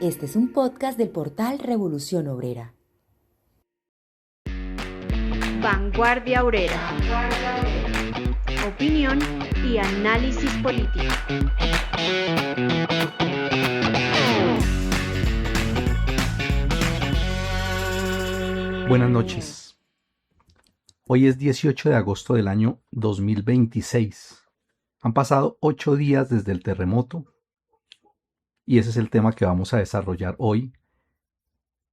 Este es un podcast del portal Revolución Obrera. Vanguardia Obrera. Opinión y análisis político. Buenas noches. Hoy es 18 de agosto del año 2026. Han pasado 8 días desde el terremoto y ese es el tema que vamos a desarrollar hoy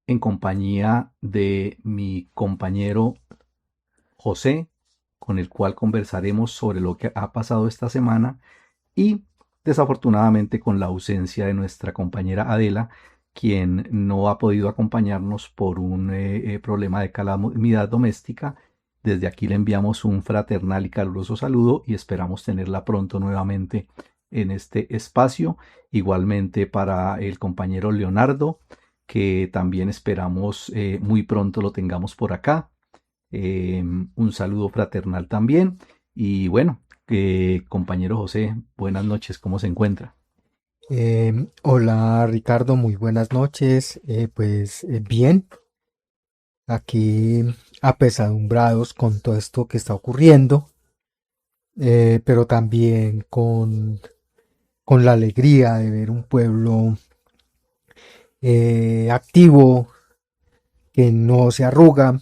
en compañía de mi compañero José, con el cual conversaremos sobre lo que ha pasado esta semana y desafortunadamente con la ausencia de nuestra compañera Adela, quien no ha podido acompañarnos por un problema de calamidad doméstica. Desde aquí le enviamos un fraternal y caluroso saludo y esperamos tenerla pronto nuevamente en este espacio. Igualmente para el compañero Leonardo, que también esperamos muy pronto lo tengamos por acá. Un saludo fraternal también. Y bueno, compañero José, buenas noches, ¿cómo se encuentra? Hola Ricardo, muy buenas noches. Bien, aquí apesadumbrados con todo esto que está ocurriendo, pero también con la alegría de ver un pueblo activo, que no se arruga,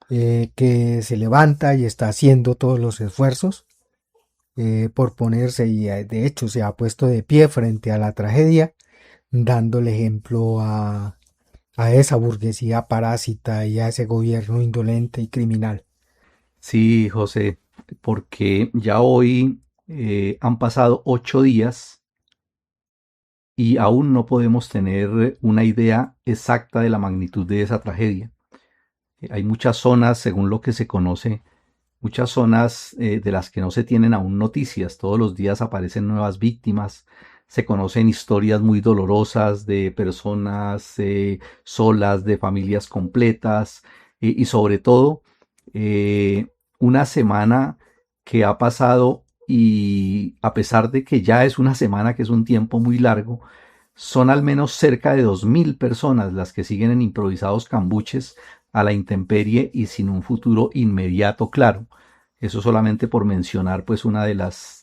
que se levanta y está haciendo todos los esfuerzos por ponerse, y de hecho se ha puesto de pie frente a la tragedia, dándole ejemplo a esa burguesía parásita y a ese gobierno indolente y criminal. Sí, José, porque ya hoy han pasado 8 días y aún no podemos tener una idea exacta de la magnitud de esa tragedia. Hay muchas zonas, según lo que se conoce, muchas zonas de las que no se tienen aún noticias. Todos los días aparecen nuevas víctimas, se conocen historias muy dolorosas de personas solas, de familias completas y sobre todo una semana que ha pasado, y a pesar de que ya es una semana, que es un tiempo muy largo, son al menos cerca de 2.000 personas las que siguen en improvisados cambuches a la intemperie y sin un futuro inmediato claro. Eso solamente por mencionar pues una de las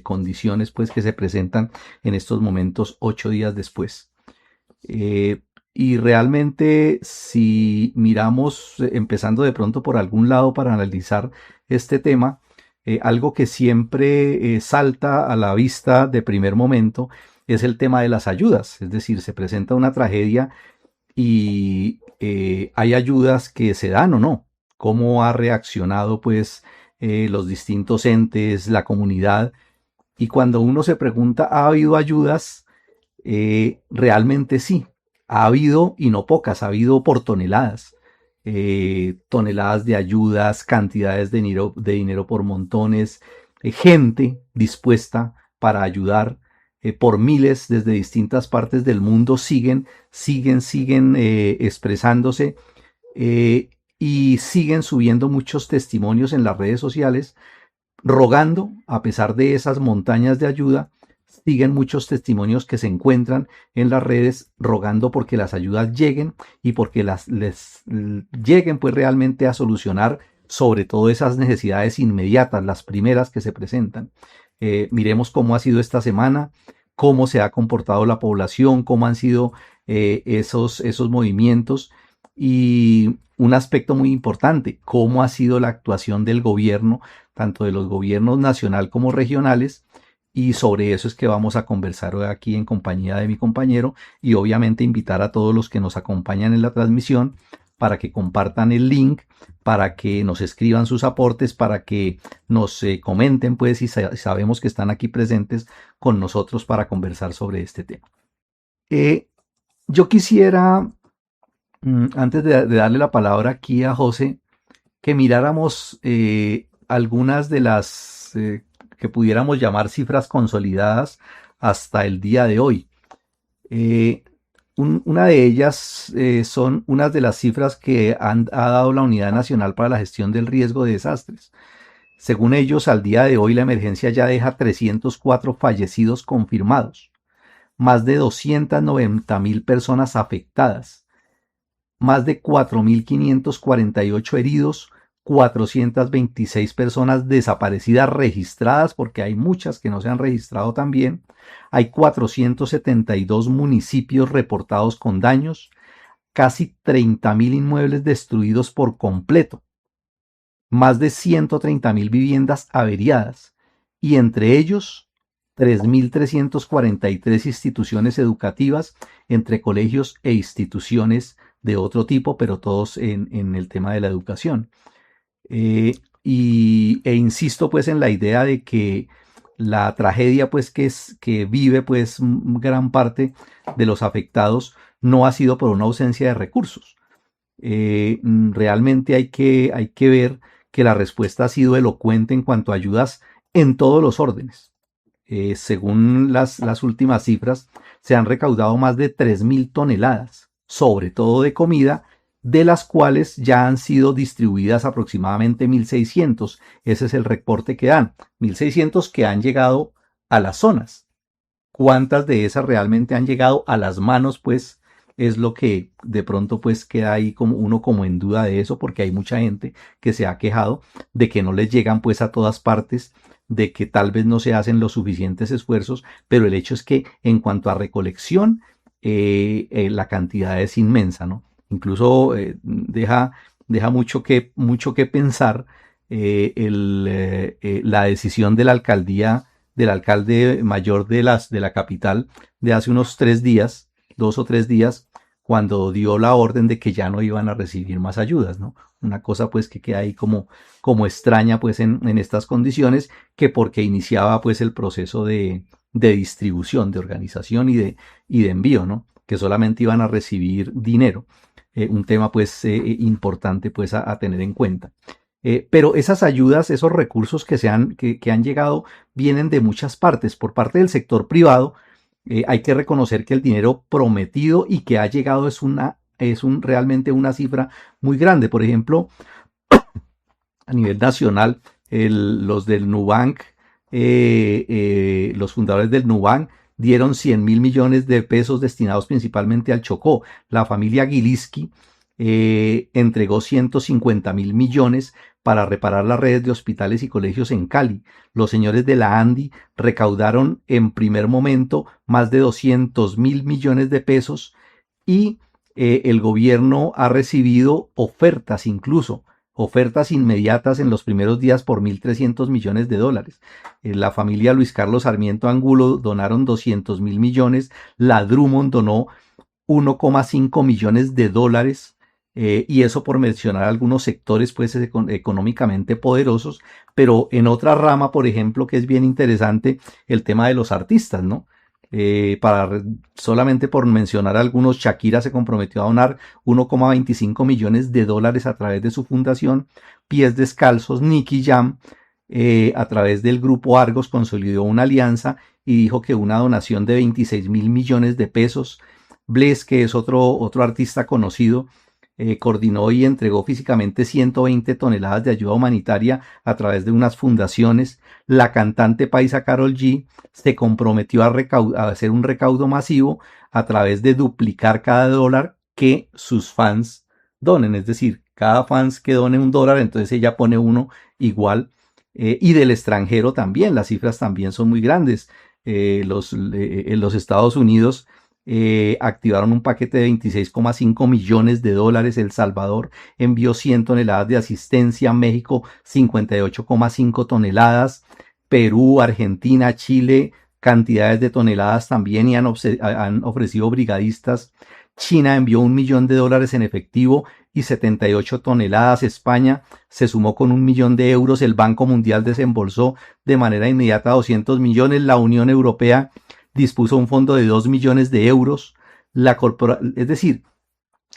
condiciones pues que se presentan en estos momentos 8 días después. Y realmente si miramos, empezando de pronto por algún lado para analizar este tema, algo que siempre salta a la vista de primer momento es el tema de las ayudas. Es decir, se presenta una tragedia y hay ayudas que se dan o no. ¿Cómo ha reaccionado pues los distintos entes, la comunidad? Y cuando uno se pregunta, ¿ha habido ayudas? Realmente sí, ha habido, y no pocas, ha habido por toneladas. Toneladas de ayudas, cantidades de dinero por montones, gente dispuesta para ayudar por miles desde distintas partes del mundo siguen expresándose y siguen subiendo muchos testimonios en las redes sociales rogando. A pesar de esas montañas de ayuda, siguen muchos testimonios que se encuentran en las redes rogando porque las ayudas lleguen y porque les lleguen pues realmente a solucionar sobre todo esas necesidades inmediatas, las primeras que se presentan. Miremos cómo ha sido esta semana, cómo se ha comportado la población, cómo han sido esos movimientos, y un aspecto muy importante, cómo ha sido la actuación del gobierno, tanto de los gobiernos nacional como regionales. Y sobre eso es que vamos a conversar hoy aquí en compañía de mi compañero, y obviamente invitar a todos los que nos acompañan en la transmisión para que compartan el link, para que nos escriban sus aportes, para que nos comenten pues si sabemos que están aquí presentes con nosotros para conversar sobre este tema. Yo quisiera, antes de darle la palabra aquí a José, que miráramos algunas de las que pudiéramos llamar cifras consolidadas hasta el día de hoy. Una de ellas son unas de las cifras que ha dado la Unidad Nacional para la Gestión del Riesgo de Desastres. Según ellos, al día de hoy la emergencia ya deja 304 fallecidos confirmados, más de 290.000 personas afectadas, más de 4.548 heridos, 426 personas desaparecidas registradas, porque hay muchas que no se han registrado también. Hay 472 municipios reportados con daños, casi 30.000 inmuebles destruidos por completo, más de 130.000 viviendas averiadas, y entre ellos 3.343 instituciones educativas, entre colegios e instituciones de otro tipo, pero todos en el tema de la educación. E insisto pues en la idea de que la tragedia pues que vive pues gran parte de los afectados no ha sido por una ausencia de recursos. Realmente hay que ver que la respuesta ha sido elocuente en cuanto a ayudas en todos los órdenes. Según las últimas cifras, se han recaudado más de 3.000 toneladas, sobre todo de comida, de las cuales ya han sido distribuidas aproximadamente 1.600. Ese es el reporte que dan. 1.600 que han llegado a las zonas. ¿Cuántas de esas realmente han llegado a las manos? Pues es lo que de pronto pues queda ahí como uno como en duda de eso, porque hay mucha gente que se ha quejado de que no les llegan pues a todas partes, de que tal vez no se hacen los suficientes esfuerzos, pero el hecho es que en cuanto a recolección, la cantidad es inmensa, ¿no? Incluso deja mucho que pensar la decisión de la alcaldía, del alcalde mayor de la capital, de hace unos 3 días, 2 o 3 días, cuando dio la orden de que ya no iban a recibir más ayudas, ¿no? Una cosa pues que queda ahí como extraña pues en estas condiciones, que porque iniciaba pues el proceso de distribución, de organización y de envío, ¿no? Que solamente iban a recibir dinero. Un tema pues importante pues a tener en cuenta. Pero esas ayudas, esos recursos que han llegado, vienen de muchas partes. Por parte del sector privado, hay que reconocer que el dinero prometido y que ha llegado es realmente una cifra muy grande. Por ejemplo, a nivel nacional, los del Nubank, los fundadores del Nubank, dieron 100.000 millones de pesos destinados principalmente al Chocó. La familia Gilinski entregó 150.000 millones para reparar las redes de hospitales y colegios en Cali. Los señores de la ANDI recaudaron en primer momento más de 200.000 millones de pesos y el gobierno ha recibido ofertas, incluso ofertas inmediatas en los primeros días por 1.300 millones de dólares. La familia Luis Carlos Sarmiento Angulo donaron 200.000 millones, la Drummond donó 1,5 millones de dólares, y eso por mencionar algunos sectores pues económicamente poderosos. Pero en otra rama, por ejemplo, que es bien interesante, el tema de los artistas, ¿no? Solamente por mencionar algunos, Shakira se comprometió a donar 1,25 millones de dólares a través de su fundación. Pies Descalzos, Nicky Jam, a través del grupo Argos, consolidó una alianza y dijo que una donación de 26.000 millones de pesos. Bless, que es otro artista conocido, coordinó y entregó físicamente 120 toneladas de ayuda humanitaria a través de unas fundaciones. La cantante paisa Karol G se comprometió a hacer un recaudo masivo a través de duplicar cada dólar que sus fans donen, es decir, cada fans que done $1, entonces ella pone uno igual. Y del extranjero también, las cifras también son muy grandes. En los Estados Unidos activaron un paquete de 26,5 millones de dólares. El Salvador envió 100 toneladas de asistencia. México 58,5 toneladas. Perú, Argentina, Chile, cantidades de toneladas también, y han ofrecido brigadistas. China envió $1 millón en efectivo y 78 toneladas. España se sumó con 1 millón de euros. El Banco Mundial desembolsó de manera inmediata 200 millones. La Unión Europea dispuso un fondo de 2 millones de euros. Es decir,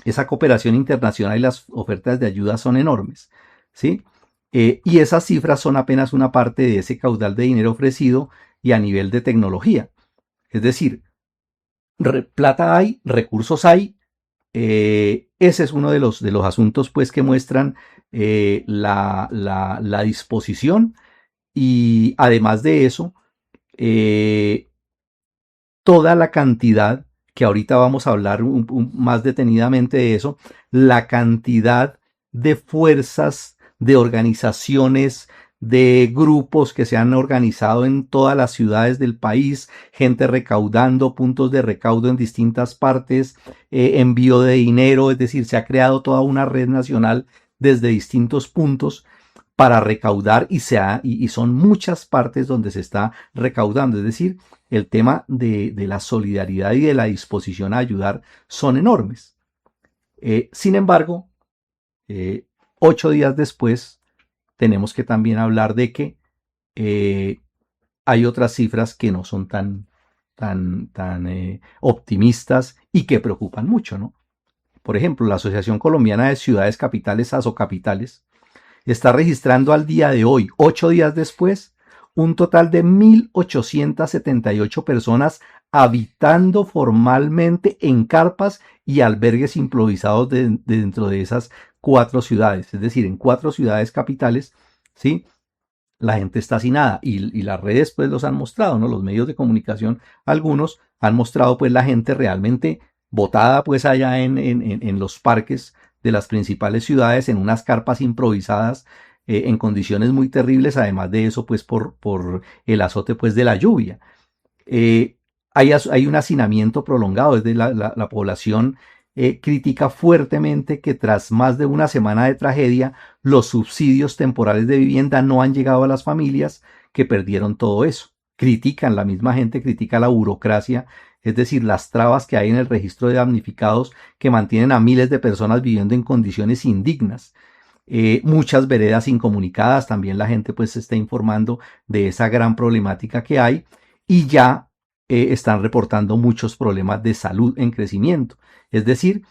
esa cooperación internacional y las ofertas de ayuda son enormes, ¿sí? Y esas cifras son apenas una parte de ese caudal de dinero ofrecido. Y a nivel de tecnología, es decir, plata hay, recursos hay. Ese es uno de los asuntos pues que muestran la disposición. Y además de eso, toda la cantidad, que ahorita vamos a hablar más detenidamente de eso, la cantidad de fuerzas, de organizaciones, de grupos que se han organizado en todas las ciudades del país, gente recaudando, puntos de recaudo en distintas partes, envío de dinero, es decir, se ha creado toda una red nacional desde distintos puntos para recaudar y son muchas partes donde se está recaudando, es decir, el tema de la solidaridad y de la disposición a ayudar son enormes. Sin embargo, 8 días después, tenemos que también hablar de que hay otras cifras que no son tan optimistas y que preocupan mucho, ¿no? Por ejemplo, la Asociación Colombiana de Ciudades Capitales, Asocapitales, está registrando al día de hoy, 8 días después, un total de 1.878 personas habitando formalmente en carpas y albergues improvisados dentro de esas 4 ciudades. Es decir, en 4 ciudades capitales, ¿sí? La gente está sin nada y las redes pues los han mostrado, ¿no? Los medios de comunicación, algunos han mostrado pues la gente realmente botada pues allá en los parques de las principales ciudades, en unas carpas improvisadas, en condiciones muy terribles, además de eso pues por el azote pues de la lluvia. Hay un hacinamiento prolongado, es decir, la población critica fuertemente que tras más de una semana de tragedia, los subsidios temporales de vivienda no han llegado a las familias que perdieron todo eso. La misma gente critica la burocracia, es decir, las trabas que hay en el registro de damnificados que mantienen a miles de personas viviendo en condiciones indignas. Muchas veredas incomunicadas, también la gente pues se está informando de esa gran problemática que hay y ya están reportando muchos problemas de salud en crecimiento. Es decir,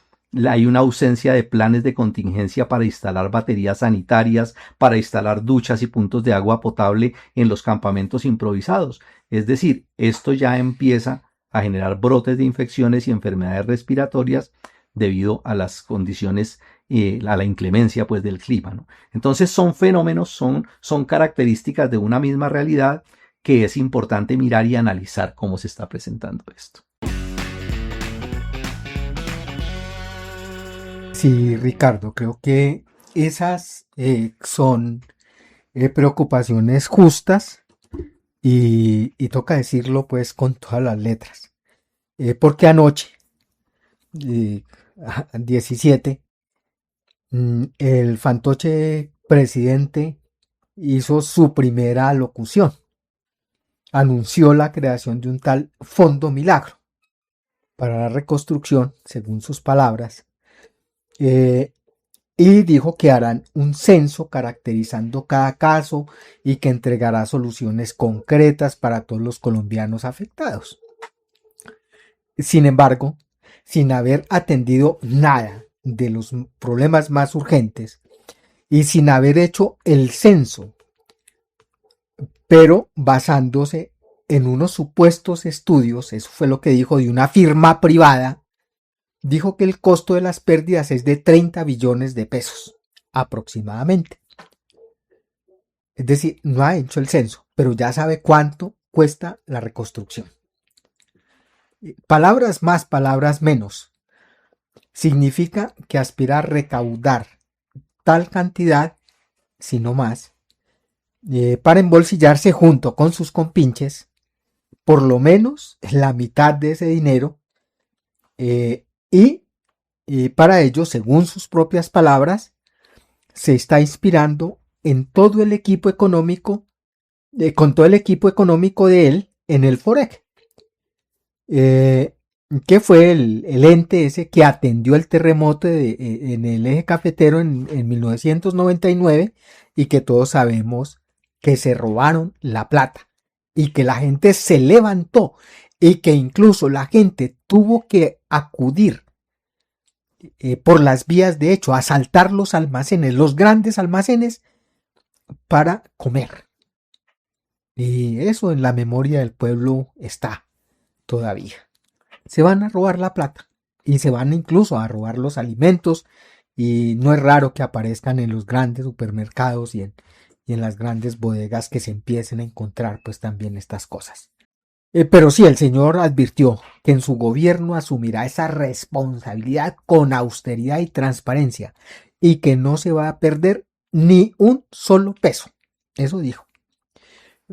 hay una ausencia de planes de contingencia para instalar baterías sanitarias, para instalar duchas y puntos de agua potable en los campamentos improvisados. Es decir, esto ya empieza a generar brotes de infecciones y enfermedades respiratorias debido a las condiciones, a la inclemencia pues del clima, ¿no? Entonces son fenómenos, son características de una misma realidad que es importante mirar y analizar cómo se está presentando esto. Sí, Ricardo, creo que esas son preocupaciones justas y toca decirlo pues con todas las letras. Porque anoche, 17, el fantoche presidente hizo su primera alocución. Anunció la creación de un tal Fondo Milagro para la reconstrucción, según sus palabras, y dijo que harán un censo caracterizando cada caso y que entregará soluciones concretas para todos los colombianos afectados. Sin embargo, sin haber atendido nada de los problemas más urgentes y sin haber hecho el censo, pero basándose en unos supuestos estudios, eso fue lo que dijo, de una firma privada, dijo que el costo de las pérdidas es de 30 billones de pesos, aproximadamente. Es decir, no ha hecho el censo, pero ya sabe cuánto cuesta la reconstrucción. Palabras más, palabras menos. Significa que aspira a recaudar tal cantidad, si no más, para embolsillarse junto con sus compinches por lo menos la mitad de ese dinero, y para ello, según sus propias palabras, se está inspirando en todo el equipo económico, con todo el equipo económico de él en el FOREC, que fue el ente ese que atendió el terremoto en el eje cafetero en 1999 y que todos sabemos que se robaron la plata y que la gente se levantó y que incluso la gente tuvo que acudir por las vías de hecho, asaltar los almacenes, los grandes almacenes, para comer. Y eso en la memoria del pueblo está todavía. Se van a robar la plata y se van incluso a robar los alimentos, y no es raro que aparezcan en los grandes supermercados y en las grandes bodegas que se empiecen a encontrar pues también estas cosas. Pero sí, el señor advirtió que en su gobierno asumirá esa responsabilidad con austeridad y transparencia y que no se va a perder ni un solo peso. Eso dijo.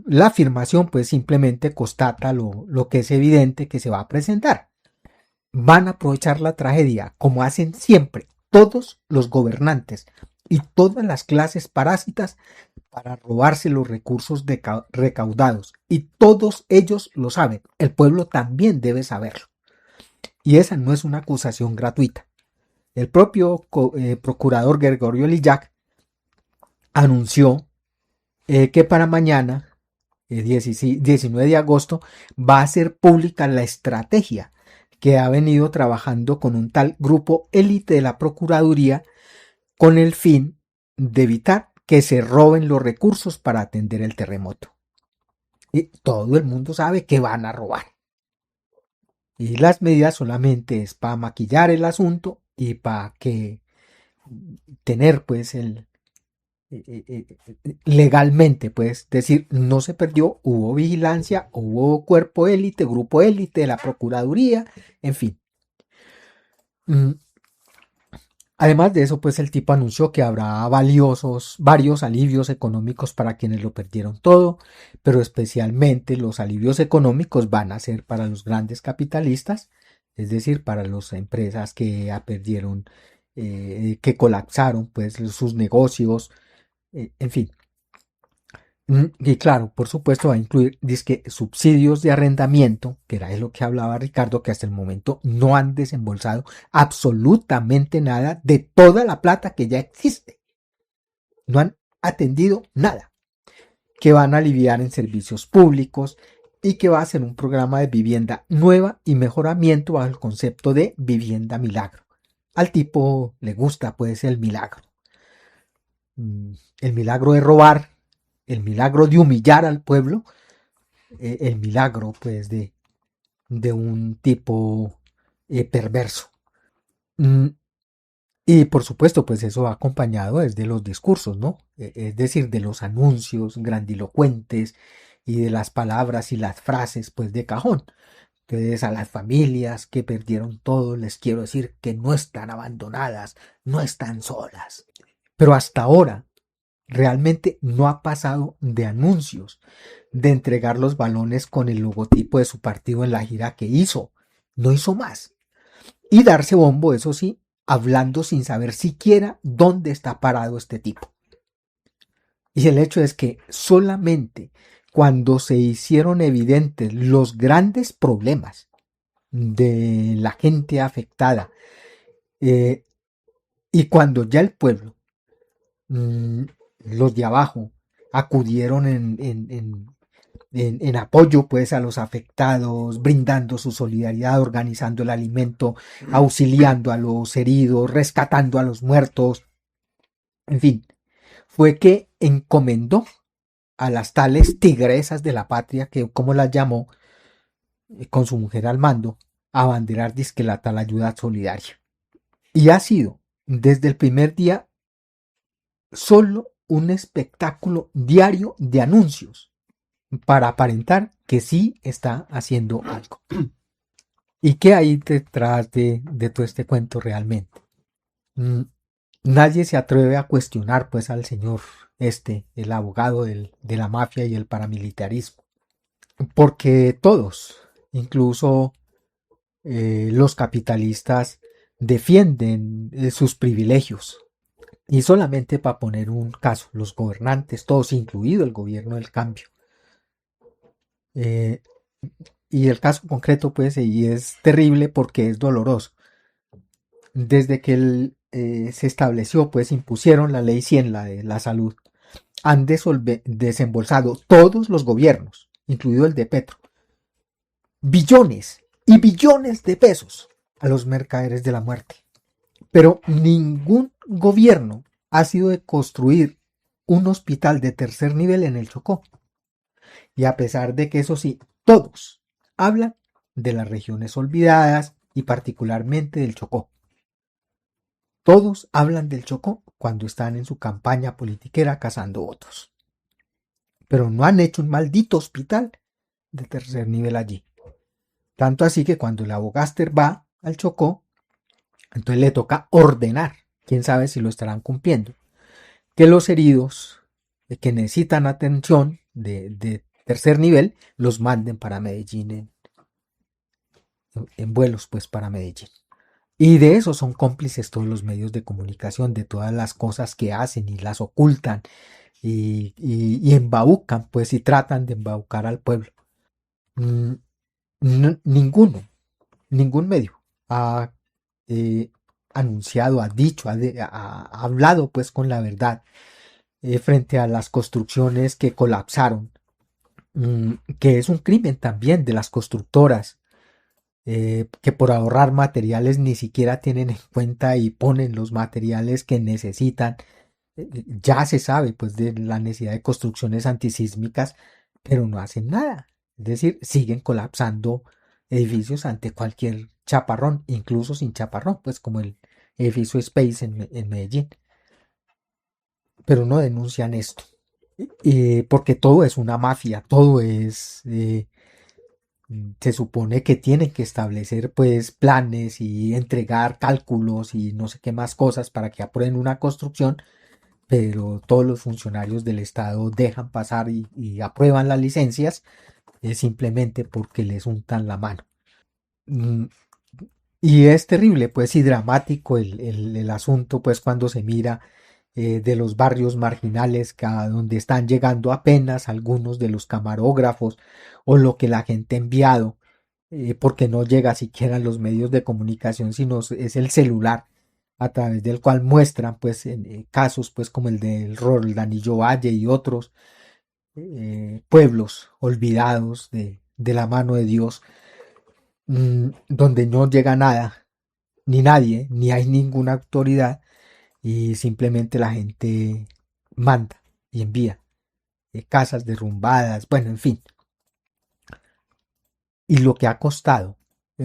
La afirmación pues simplemente constata lo que es evidente que se va a presentar. Van a aprovechar la tragedia como hacen siempre todos los gobernantes y todas las clases parásitas para robarse los recursos recaudados. Y todos ellos lo saben. El pueblo también debe saberlo. Y esa no es una acusación gratuita. El propio procurador Gregorio Lillac anunció que para mañana, 19 de agosto, va a ser pública la estrategia que ha venido trabajando con un tal grupo élite de la Procuraduría con el fin de evitar que se roben los recursos para atender el terremoto. Y todo el mundo sabe que van a robar. Y las medidas solamente es para maquillar el asunto y para que tener pues legalmente, pues decir, no se perdió, hubo vigilancia, hubo cuerpo élite, grupo élite de la Procuraduría, en fin. Además de eso, pues el tipo anunció que habrá varios alivios económicos para quienes lo perdieron todo, pero especialmente los alivios económicos van a ser para los grandes capitalistas, es decir, para las empresas que perdieron, que colapsaron, pues sus negocios, en fin. Y claro, por supuesto va a incluir dizque subsidios de arrendamiento, que era de lo que hablaba Ricardo, que hasta el momento no han desembolsado absolutamente nada de toda la plata que ya existe. No han atendido nada. Que van a aliviar en servicios públicos y que va a ser un programa de vivienda nueva y mejoramiento bajo el concepto de vivienda milagro. Al tipo le gusta pues el milagro. El milagro de robar, el milagro de humillar al pueblo, el milagro pues de un tipo perverso. Y por supuesto pues eso va acompañado desde los discursos, ¿no? Es decir, de los anuncios grandilocuentes y de las palabras y las frases pues de cajón. Entonces a las familias que perdieron todo les quiero decir que no están abandonadas, no están solas. Pero hasta ahora realmente no ha pasado de anuncios, de entregar los balones con el logotipo de su partido en la gira que hizo. No hizo más. Y darse bombo, eso sí, hablando sin saber siquiera dónde está parado este tipo. Y el hecho es que solamente cuando se hicieron evidentes los grandes problemas de la gente afectada y cuando ya el pueblo, los de abajo, acudieron en apoyo pues a los afectados, brindando su solidaridad, organizando el alimento, auxiliando a los heridos, rescatando a los muertos, en fin, fue que encomendó a las tales tigresas de la patria, que como las llamó, con su mujer al mando, a abanderar dizque la tal ayuda solidaria. Y ha sido desde el primer día solo un espectáculo diario de anuncios para aparentar que sí está haciendo algo. ¿Y qué hay detrás de todo este cuento realmente? Nadie se atreve a cuestionar pues al señor el abogado de la mafia y el paramilitarismo, porque todos, incluso los capitalistas, defienden sus privilegios. Y solamente para poner un caso, los gobernantes, todos, incluido el gobierno del cambio. Y el caso concreto, pues, y es terrible porque es doloroso. Desde que se estableció, pues, impusieron la ley 100, la de la salud, han desembolsado todos los gobiernos, incluido el de Petro, billones y billones de pesos a los mercaderes de la muerte. Pero ningún gobierno ha sido de construir un hospital de tercer nivel en el Chocó. Y a pesar de que eso sí, todos hablan de las regiones olvidadas y particularmente del Chocó. Todos hablan del Chocó cuando están en su campaña politiquera cazando votos. Pero no han hecho un maldito hospital de tercer nivel allí. Tanto así que cuando el Abogaster va al Chocó, entonces le toca ordenar, quién sabe si lo estarán cumpliendo, que los heridos que necesitan atención de tercer nivel los manden para Medellín en vuelos pues para Medellín. Y de eso son cómplices todos los medios de comunicación, de todas las cosas que hacen y las ocultan y embaucan, pues, y tratan de embaucar al pueblo. Ningún medio ha anunciado, ha dicho, ha hablado pues con la verdad frente a las construcciones que colapsaron, que es un crimen también de las constructoras, que por ahorrar materiales ni siquiera tienen en cuenta y ponen los materiales que necesitan. Ya se sabe pues de la necesidad de construcciones antisísmicas, pero no hacen nada. Es decir, siguen colapsando edificios ante cualquier chaparrón, incluso sin chaparrón, pues como el edificio Space en Medellín. Pero no denuncian esto, porque todo es una mafia, todo es... se supone que tienen que establecer pues planes y entregar cálculos y no sé qué más cosas para que aprueben una construcción, pero todos los funcionarios del Estado dejan pasar y aprueban las licencias simplemente porque les untan la mano. Y es terrible pues y dramático el asunto pues cuando se mira de los barrios marginales a donde están llegando apenas algunos de los camarógrafos o lo que la gente ha enviado, porque no llega siquiera a los medios de comunicación, sino es el celular a través del cual muestran pues casos pues como el del Roldanillo Valle y otros pueblos olvidados de la mano de Dios, donde no llega nada, ni nadie, ni hay ninguna autoridad, y simplemente la gente manda y envía casas derrumbadas, bueno, en fin. Y lo que ha costado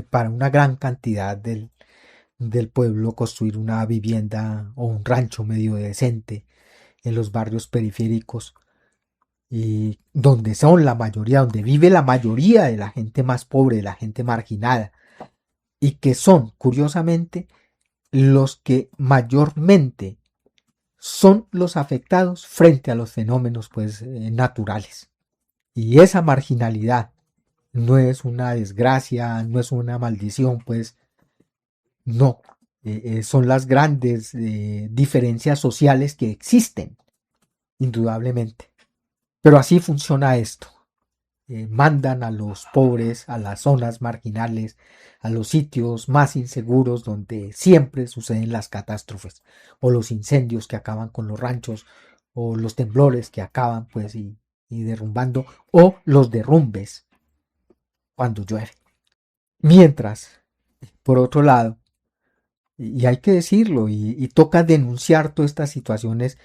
para una gran cantidad del pueblo construir una vivienda o un rancho medio decente en los barrios periféricos, y donde son la mayoría, donde vive la mayoría de la gente más pobre, de la gente marginada, y que son, curiosamente, los que mayormente son los afectados frente a los fenómenos pues naturales. Y esa marginalidad no es una desgracia, no es una maldición, pues no, son las grandes diferencias sociales que existen, indudablemente. Pero así funciona esto. Mandan a los pobres a las zonas marginales, a los sitios más inseguros donde siempre suceden las catástrofes, o los incendios que acaban con los ranchos, o los temblores que acaban pues y derrumbando, o los derrumbes cuando llueve. Mientras, por otro lado, y hay que decirlo, y toca denunciar todas estas situaciones,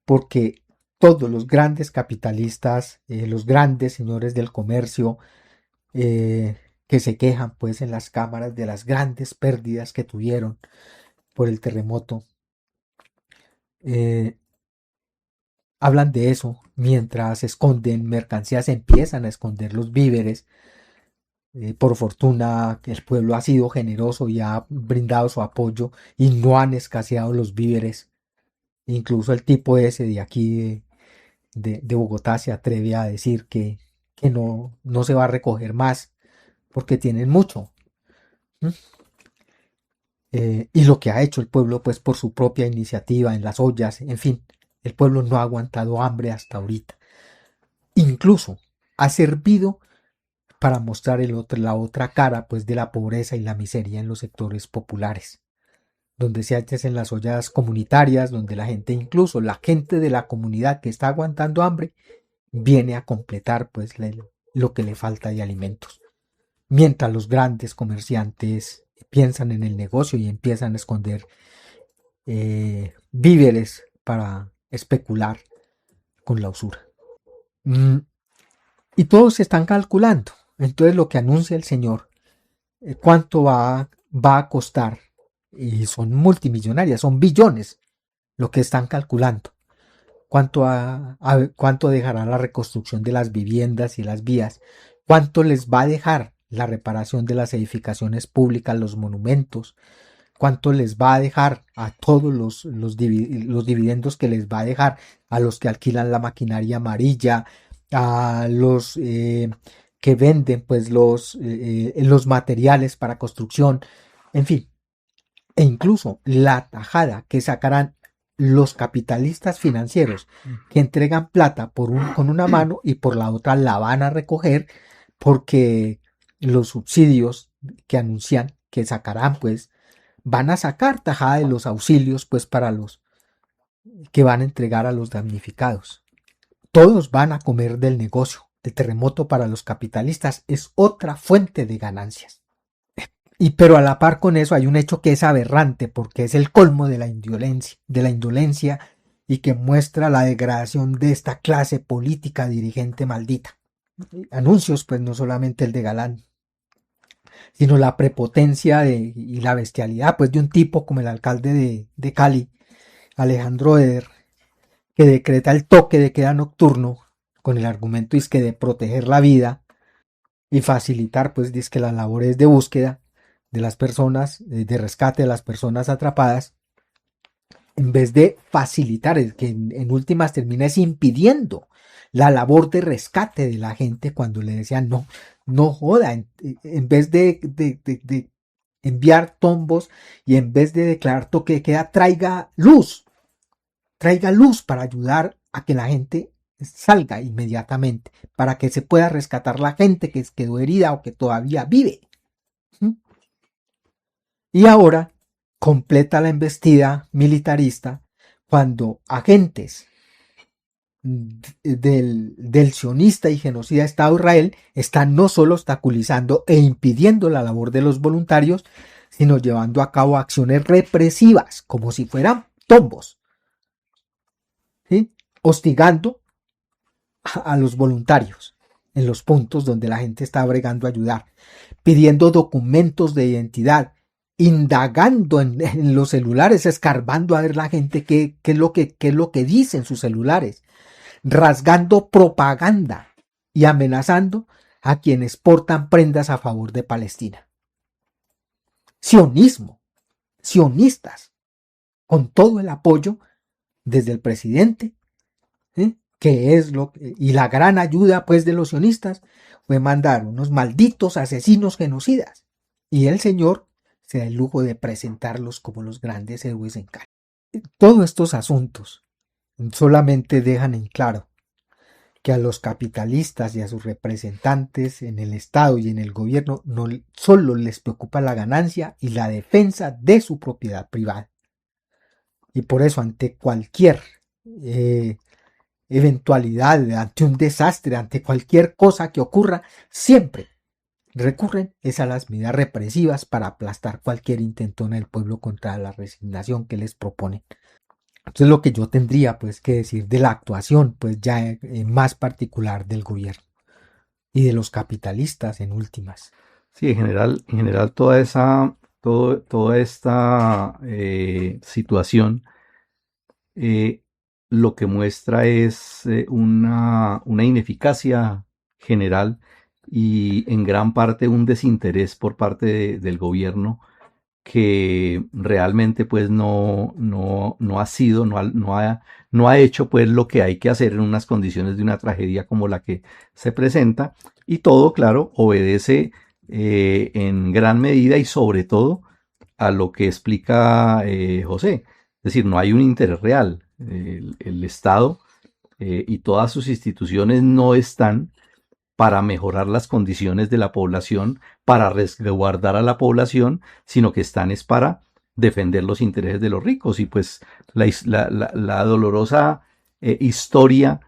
porque todos los grandes capitalistas, los grandes señores del comercio, que se quejan pues en las cámaras de las grandes pérdidas que tuvieron por el terremoto, hablan de eso mientras esconden mercancías, empiezan a esconder los víveres. Por fortuna el pueblo ha sido generoso y ha brindado su apoyo y no han escaseado los víveres. Incluso el tipo ese de aquí de Bogotá se atreve a decir que no se va a recoger más porque tienen mucho. Y lo que ha hecho el pueblo pues por su propia iniciativa en las ollas, en fin, el pueblo no ha aguantado hambre hasta ahorita. Incluso ha servido para mostrar la otra cara pues de la pobreza y la miseria en los sectores populares, donde se hacen las ollas comunitarias, donde la gente, incluso la gente de la comunidad que está aguantando hambre, viene a completar pues lo que le falta de alimentos. Mientras los grandes comerciantes piensan en el negocio y empiezan a esconder víveres para especular con la usura. Y todos se están calculando. Entonces lo que anuncia el señor, cuánto va a costar, y son multimillonarias, son billones lo que están calculando. Cuánto dejará la reconstrucción de las viviendas y las vías, ¿Cuánto les va a dejar la reparación de las edificaciones públicas, los monumentos? ¿Cuánto les va a dejar a todos los dividendos que les va a dejar a los que alquilan la maquinaria amarilla, a los que venden pues los materiales para construcción, en fin, e incluso la tajada que sacarán los capitalistas financieros que entregan plata con una mano y por la otra la van a recoger porque los subsidios que anuncian que sacarán pues van a sacar tajada de los auxilios pues para los que van a entregar a los damnificados. Todos van a comer del negocio. El terremoto para los capitalistas es otra fuente de ganancias. Pero a la par con eso hay un hecho que es aberrante porque es el colmo de la indolencia y que muestra la degradación de esta clase política dirigente maldita. Anuncios, pues no solamente el de Galán, sino la prepotencia y la bestialidad pues de un tipo como el alcalde de Cali, Alejandro Eder, que decreta el toque de queda nocturno con el argumento de proteger la vida y facilitar pues las labores de búsqueda de las personas, de rescate de las personas atrapadas, en vez de facilitar, que en últimas termina impidiendo la labor de rescate de la gente cuando le decían no joda, en vez de enviar tombos y en vez de declarar toque de queda, traiga luz para ayudar a que la gente salga inmediatamente, para que se pueda rescatar la gente que quedó herida o que todavía vive. Y ahora completa la embestida militarista cuando agentes del sionista y genocida Estado de Israel están no solo obstaculizando e impidiendo la labor de los voluntarios, sino llevando a cabo acciones represivas como si fueran tombos, ¿sí? Hostigando a los voluntarios en los puntos donde la gente está bregando a ayudar, pidiendo documentos de identidad, indagando en los celulares, escarbando a ver la gente qué es lo que dice en sus celulares, rasgando propaganda y amenazando a quienes portan prendas a favor de Palestina. Sionistas, con todo el apoyo desde el presidente, que es y la gran ayuda pues de los sionistas fue mandar unos malditos asesinos genocidas, y el señor se da el lujo de presentarlos como los grandes héroes en Cali. Todos estos asuntos solamente dejan en claro que a los capitalistas y a sus representantes en el Estado y en el gobierno no solo les preocupa la ganancia y la defensa de su propiedad privada. Y por eso ante cualquier eventualidad, ante un desastre, ante cualquier cosa que ocurra, siempre recurren a las medidas represivas para aplastar cualquier intentona del pueblo contra la resignación que les proponen. Entonces lo que yo tendría pues que decir de la actuación pues ya más particular del gobierno y de los capitalistas en últimas. Sí, en general toda esta situación lo que muestra es una ineficacia general y en gran parte un desinterés por parte del gobierno que realmente pues no ha sido, no ha hecho pues lo que hay que hacer en unas condiciones de una tragedia como la que se presenta, y todo, claro, obedece en gran medida y sobre todo a lo que explica José. Es decir, no hay un interés real. El Estado y todas sus instituciones no están para mejorar las condiciones de la población, para resguardar a la población, sino que están es para defender los intereses de los ricos. Y pues la dolorosa historia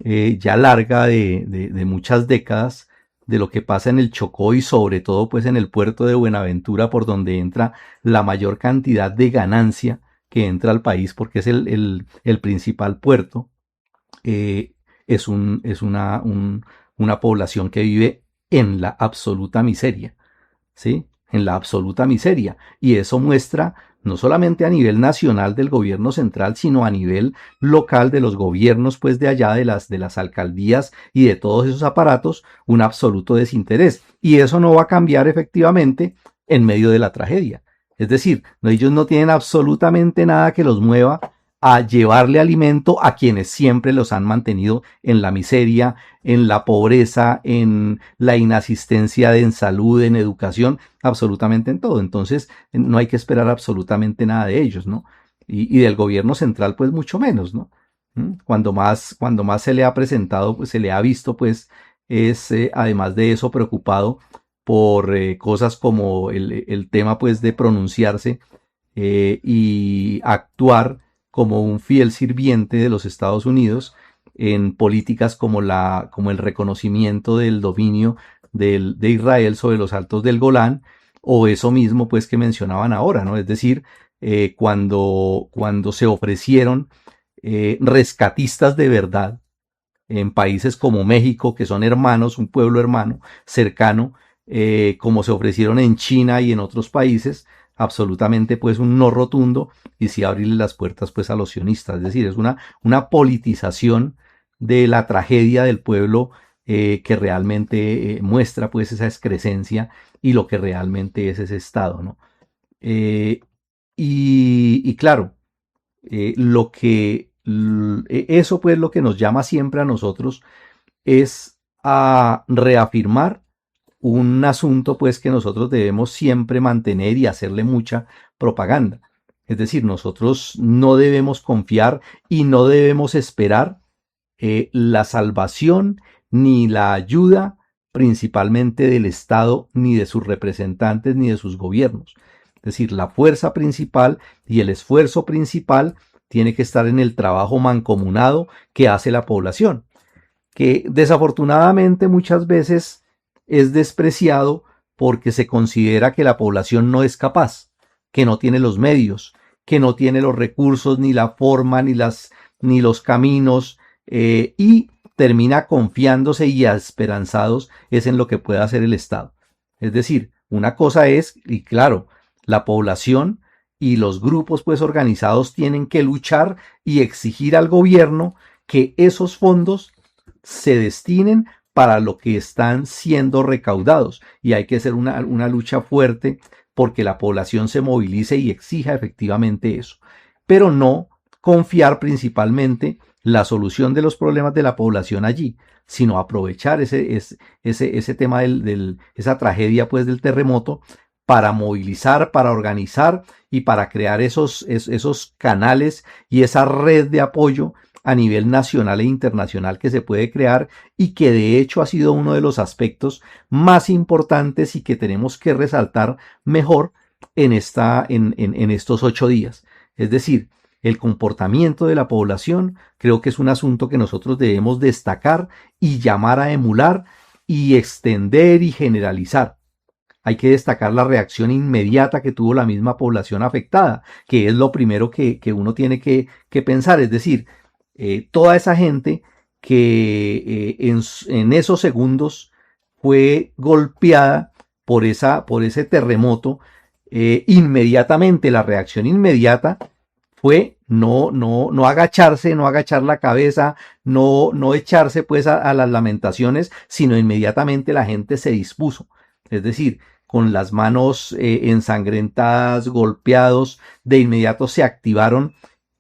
ya larga de muchas décadas de lo que pasa en el Chocó y sobre todo pues en el puerto de Buenaventura, por donde entra la mayor cantidad de ganancia que entra al país porque es el principal puerto, es una población que vive en la absoluta miseria, ¿sí? En la absoluta miseria. Y eso muestra no solamente a nivel nacional del gobierno central, sino a nivel local de los gobiernos pues de allá, de las alcaldías y de todos esos aparatos, un absoluto desinterés. Y eso no va a cambiar efectivamente en medio de la tragedia. Es decir, ellos no tienen absolutamente nada que los mueva a llevarle alimento a quienes siempre los han mantenido en la miseria, en la pobreza, en la inasistencia en salud, en educación, absolutamente en todo. Entonces, no hay que esperar absolutamente nada de ellos, ¿no? Y del gobierno central, pues mucho menos, ¿no? Cuando más se le ha presentado, pues se le ha visto, pues, es además de eso preocupado por cosas como el tema, pues, de pronunciarse y actuar como un fiel sirviente de los Estados Unidos en políticas como el reconocimiento del dominio de Israel sobre los altos del Golán, o eso mismo pues que mencionaban ahora, ¿no? Es decir, cuando se ofrecieron rescatistas de verdad en países como México, que son hermanos, un pueblo hermano, cercano, como se ofrecieron en China y en otros países, absolutamente pues un no rotundo, y sí abrirle las puertas pues a los sionistas. Es decir, es una politización de la tragedia del pueblo que realmente muestra pues esa excrescencia y lo que realmente es ese Estado, ¿no? Y claro, eso pues lo que nos llama siempre a nosotros es a reafirmar un asunto pues que nosotros debemos siempre mantener y hacerle mucha propaganda. Es decir, nosotros no debemos confiar y no debemos esperar la salvación ni la ayuda principalmente del Estado, ni de sus representantes, ni de sus gobiernos. Es decir, la fuerza principal y el esfuerzo principal tiene que estar en el trabajo mancomunado que hace la población, que desafortunadamente muchas veces es despreciado porque se considera que la población no es capaz, que no tiene los medios, que no tiene los recursos, ni la forma, ni los caminos, y termina confiándose y esperanzados es en lo que pueda hacer el Estado. Es decir, una cosa es, y claro, la población y los grupos pues organizados tienen que luchar y exigir al gobierno que esos fondos se destinen para lo que están siendo recaudados, y hay que hacer una lucha fuerte porque la población se movilice y exija efectivamente eso, pero no confiar principalmente la solución de los problemas de la población allí, sino aprovechar ese tema esa tragedia pues del terremoto para movilizar, para organizar y para crear esos canales y esa red de apoyo a nivel nacional e internacional que se puede crear, y que de hecho ha sido uno de los aspectos más importantes y que tenemos que resaltar mejor en estos 8 días. Es decir, el comportamiento de la población creo que es un asunto que nosotros debemos destacar y llamar a emular y extender y generalizar. Hay que destacar la reacción inmediata que tuvo la misma población afectada, que es lo primero que uno tiene que pensar. Es decir, toda esa gente que en esos segundos fue golpeada por ese terremoto, inmediatamente la reacción inmediata fue no agacharse, no agachar la cabeza, no echarse pues a las lamentaciones, sino inmediatamente la gente se dispuso. Es decir, con las manos ensangrentadas, golpeados, de inmediato se activaron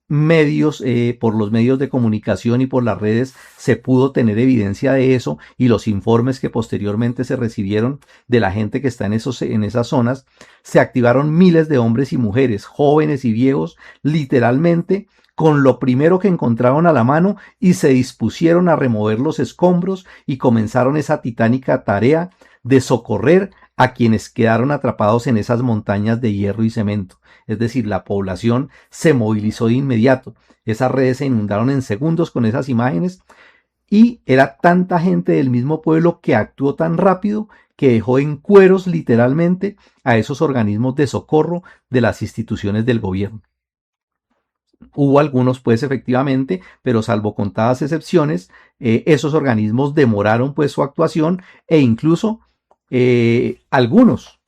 medios, por los medios de comunicación y por las redes se pudo tener evidencia de eso, y los informes que posteriormente se recibieron de la gente que está en esas zonas, se activaron miles de hombres y mujeres, jóvenes y viejos, literalmente con lo primero que encontraron a la mano, y se dispusieron a remover los escombros y comenzaron esa titánica tarea de socorrer a quienes quedaron atrapados en esas montañas de hierro y cemento. Es decir, la población se movilizó de inmediato. Esas redes se inundaron en segundos con esas imágenes, y era tanta gente del mismo pueblo que actuó tan rápido que dejó en cueros literalmente a esos organismos de socorro de las instituciones del gobierno. Hubo algunos pues efectivamente, pero salvo contadas excepciones, esos organismos demoraron pues su actuación, e incluso algunos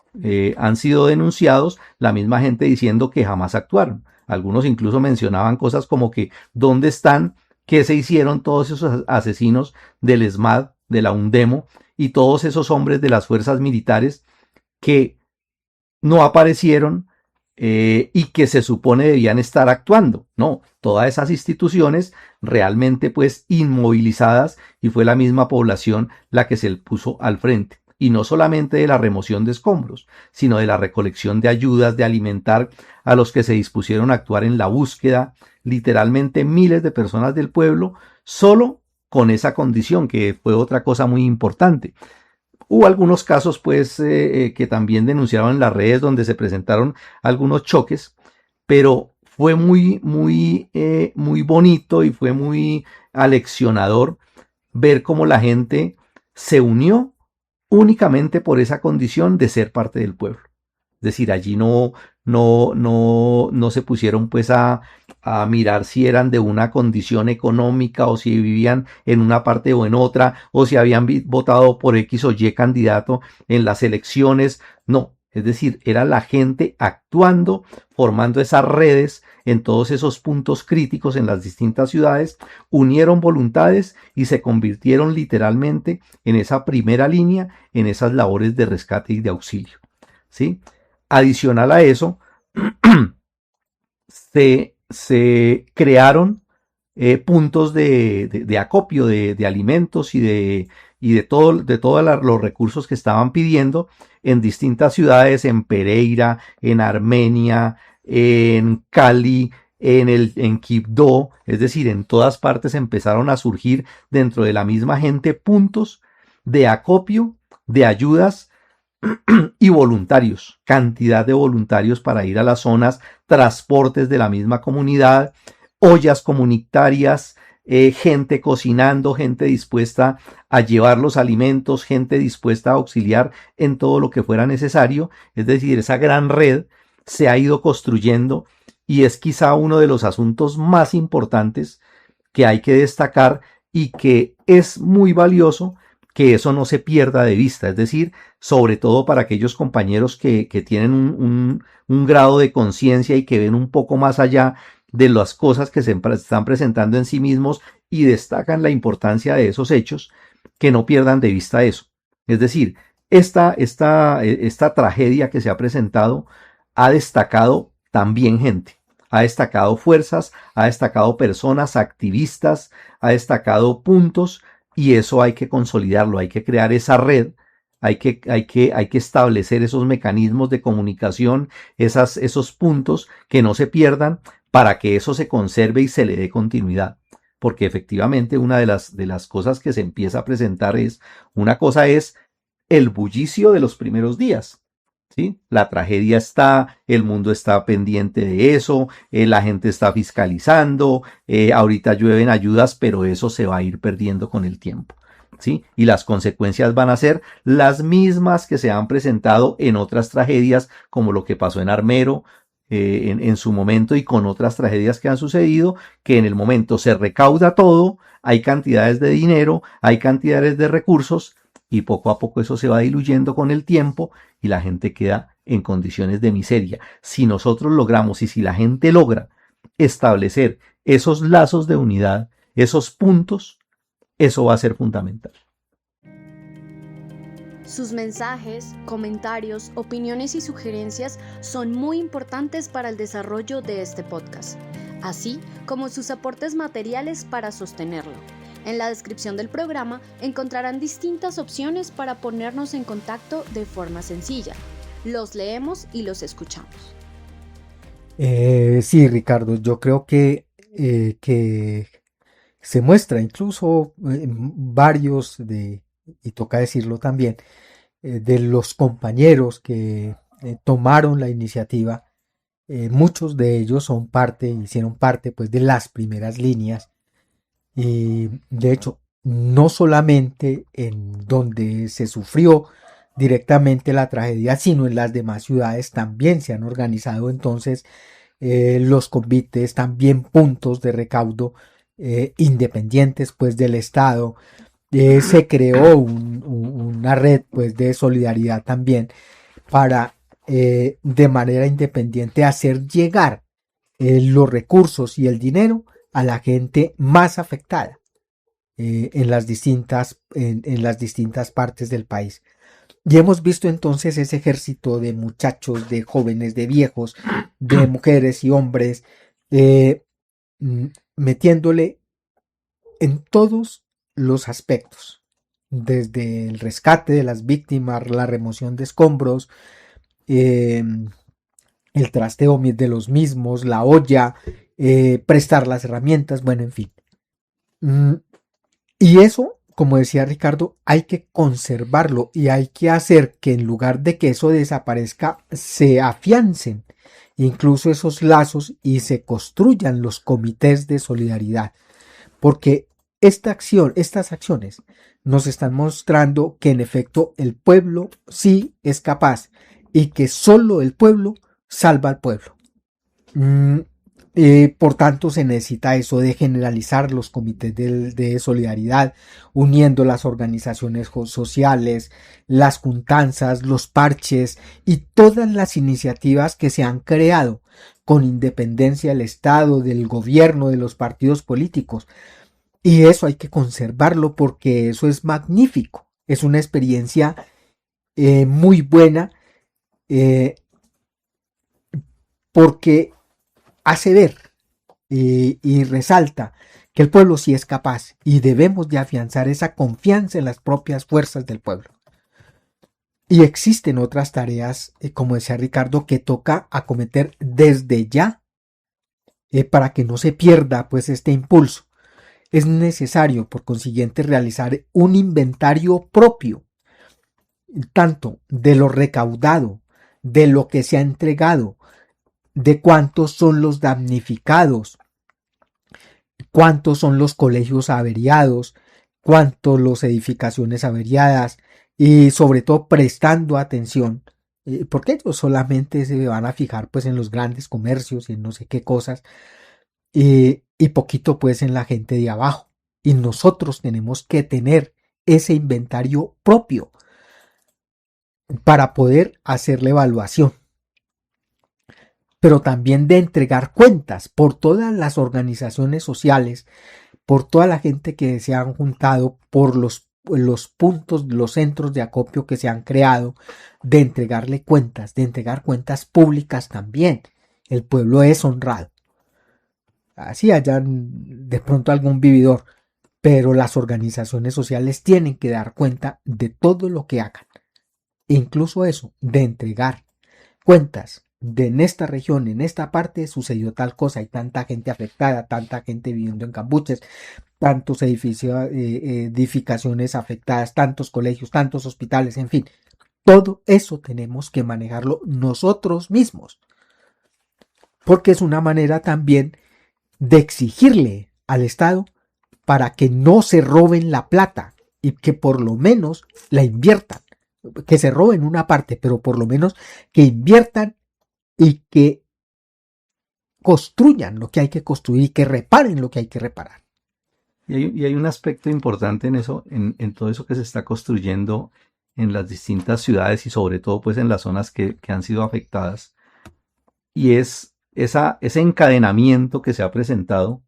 han sido denunciados, la misma gente diciendo que jamás actuaron. Algunos incluso mencionaban cosas como que ¿dónde están? ¿Qué se hicieron todos esos asesinos del ESMAD, de la UNDEMO y todos esos hombres de las fuerzas militares que no aparecieron y que se supone debían estar actuando? No, todas esas instituciones realmente pues inmovilizadas, y fue la misma población la que se puso al frente. Y no solamente de la remoción de escombros, sino de la recolección de ayudas, de alimentar a los que se dispusieron a actuar en la búsqueda, literalmente miles de personas del pueblo, solo con esa condición, que fue otra cosa muy importante. Hubo algunos casos pues que también denunciaron en las redes, donde se presentaron algunos choques, pero fue muy bonito y fue muy aleccionador ver cómo la gente se unió únicamente por esa condición de ser parte del pueblo. Es decir, allí no se pusieron pues a mirar si eran de una condición económica, o si vivían en una parte o en otra, o si habían votado por X o Y candidato en las elecciones. No, es decir, era la gente actuando, formando esas redes en todos esos puntos críticos en las distintas ciudades, unieron voluntades y se convirtieron literalmente en esa primera línea, en esas labores de rescate y de auxilio, ¿sí? Adicional a eso, se crearon puntos de acopio de alimentos y de todos los recursos que estaban pidiendo en distintas ciudades, en Pereira, en Armenia, en Cali, en Quibdó. Es decir, en todas partes empezaron a surgir dentro de la misma gente puntos de acopio, de ayudas y voluntarios, cantidad de voluntarios para ir a las zonas, transportes de la misma comunidad, ollas comunitarias, gente cocinando, gente dispuesta a llevar los alimentos, gente dispuesta a auxiliar en todo lo que fuera necesario. Es decir, esa gran red se ha ido construyendo, y es quizá uno de los asuntos más importantes que hay que destacar, y que es muy valioso que eso no se pierda de vista. Es decir, sobre todo para aquellos compañeros que tienen un grado de conciencia y que ven un poco más allá de las cosas que se están presentando en sí mismos y destacan la importancia de esos hechos, que no pierdan de vista eso. Es decir, esta tragedia que se ha presentado ha destacado también gente, ha destacado fuerzas, ha destacado personas, activistas, ha destacado puntos, y eso hay que consolidarlo, hay que crear esa red, hay que establecer esos mecanismos de comunicación, esos puntos que no se pierdan, para que eso se conserve y se le dé continuidad. Porque efectivamente una de las cosas que se empieza a presentar una cosa es el bullicio de los primeros días, ¿sí? La tragedia está, el mundo está pendiente de eso, la gente está fiscalizando, ahorita llueven ayudas, pero eso se va a ir perdiendo con el tiempo, ¿sí? Y las consecuencias van a ser las mismas que se han presentado en otras tragedias, como lo que pasó en Armero en su momento, y con otras tragedias que han sucedido, que en el momento se recauda todo, hay cantidades de dinero, hay cantidades de recursos, y poco a poco eso se va diluyendo con el tiempo y la gente queda en condiciones de miseria. Si nosotros logramos, y si la gente logra establecer esos lazos de unidad, esos puntos, eso va a ser fundamental. Sus mensajes, comentarios, opiniones y sugerencias son muy importantes para el desarrollo de este podcast, así como sus aportes materiales para sostenerlo. En la descripción del programa encontrarán distintas opciones para ponernos en contacto de forma sencilla. Los leemos y los escuchamos. Sí, Ricardo, yo creo que se muestra incluso varios y toca decirlo también, de los compañeros que tomaron la iniciativa. Muchos de ellos hicieron parte pues de las primeras líneas. Y de hecho, no solamente en donde se sufrió directamente la tragedia, sino en las demás ciudades también se han organizado entonces los convites, también puntos de recaudo independientes pues del Estado. Se creó una red pues de solidaridad también, para de manera independiente hacer llegar los recursos y el dinero a la gente más afectada en las distintas partes del país. Y hemos visto entonces ese ejército de muchachos, de jóvenes, de viejos, de mujeres y hombres, metiéndole en todos los aspectos, desde el rescate de las víctimas, la remoción de escombros, el trasteo de los mismos, la olla, prestar las herramientas, bueno, en fin. Y eso, como decía Ricardo, hay que conservarlo y hay que hacer que en lugar de que eso desaparezca, se afiancen incluso esos lazos y se construyan los comités de solidaridad. Porque estas acciones nos están mostrando que en efecto el pueblo sí es capaz y que solo el pueblo salva al pueblo. Por tanto, se necesita eso de generalizar los comités de solidaridad, uniendo las organizaciones sociales, las juntanzas, los parches y todas las iniciativas que se han creado con independencia del Estado, del gobierno, de los partidos políticos. Y eso hay que conservarlo porque eso es magnífico. Es una experiencia muy buena porque hace ver y resalta que el pueblo sí es capaz y debemos de afianzar esa confianza en las propias fuerzas del pueblo. Y existen otras tareas, como decía Ricardo, que toca acometer desde ya para que no se pierda pues este impulso. Es necesario, por consiguiente, realizar un inventario propio, tanto de lo recaudado, de lo que se ha entregado, de cuántos son los damnificados, cuántos son los colegios averiados, cuántos las edificaciones averiadas y sobre todo prestando atención, porque ellos solamente se van a fijar pues en los grandes comercios y en no sé qué cosas y poquito pues en la gente de abajo. Y nosotros tenemos que tener ese inventario propio para poder hacer la evaluación, pero también de entregar cuentas por todas las organizaciones sociales, por toda la gente que se han juntado, por los puntos, los centros de acopio que se han creado, de entregarle cuentas, de entregar cuentas públicas también. El pueblo es honrado. Así haya de pronto algún vividor, pero las organizaciones sociales tienen que dar cuenta de todo lo que hagan. Incluso eso, de entregar cuentas de en esta región, en esta parte sucedió tal cosa, hay tanta gente afectada, tanta gente viviendo en cambuches, tantos edificaciones afectadas, tantos colegios, tantos hospitales, en fin, todo eso tenemos que manejarlo nosotros mismos, porque es una manera también de exigirle al Estado para que no se roben la plata y que por lo menos la inviertan, que se roben una parte, pero por lo menos que inviertan y que construyan lo que hay que construir y que reparen lo que hay que reparar. Y hay un aspecto importante en eso, en todo eso que se está construyendo en las distintas ciudades y sobre todo pues en las zonas que han sido afectadas, y es ese encadenamiento que se ha presentado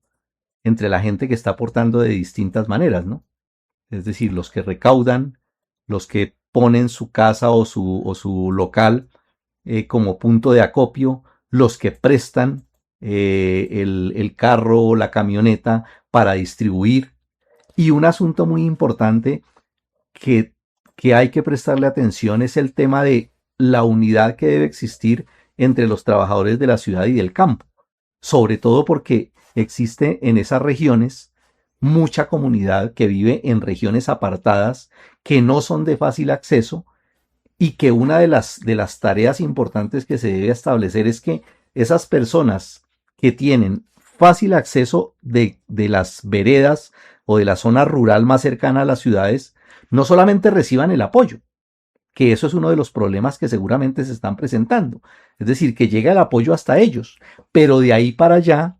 entre la gente que está aportando de distintas maneras, ¿no? Es decir, los que recaudan, los que ponen su casa o su local como punto de acopio, los que prestan el carro o la camioneta para distribuir. Y un asunto muy importante que hay que prestarle atención es el tema de la unidad que debe existir entre los trabajadores de la ciudad y del campo, sobre todo porque existe en esas regiones mucha comunidad que vive en regiones apartadas que no son de fácil acceso y que una de las tareas importantes que se debe establecer es que esas personas que tienen fácil acceso de las veredas o de la zona rural más cercana a las ciudades no solamente reciban el apoyo, que eso es uno de los problemas que seguramente se están presentando, es decir, que llega el apoyo hasta ellos, pero de ahí para allá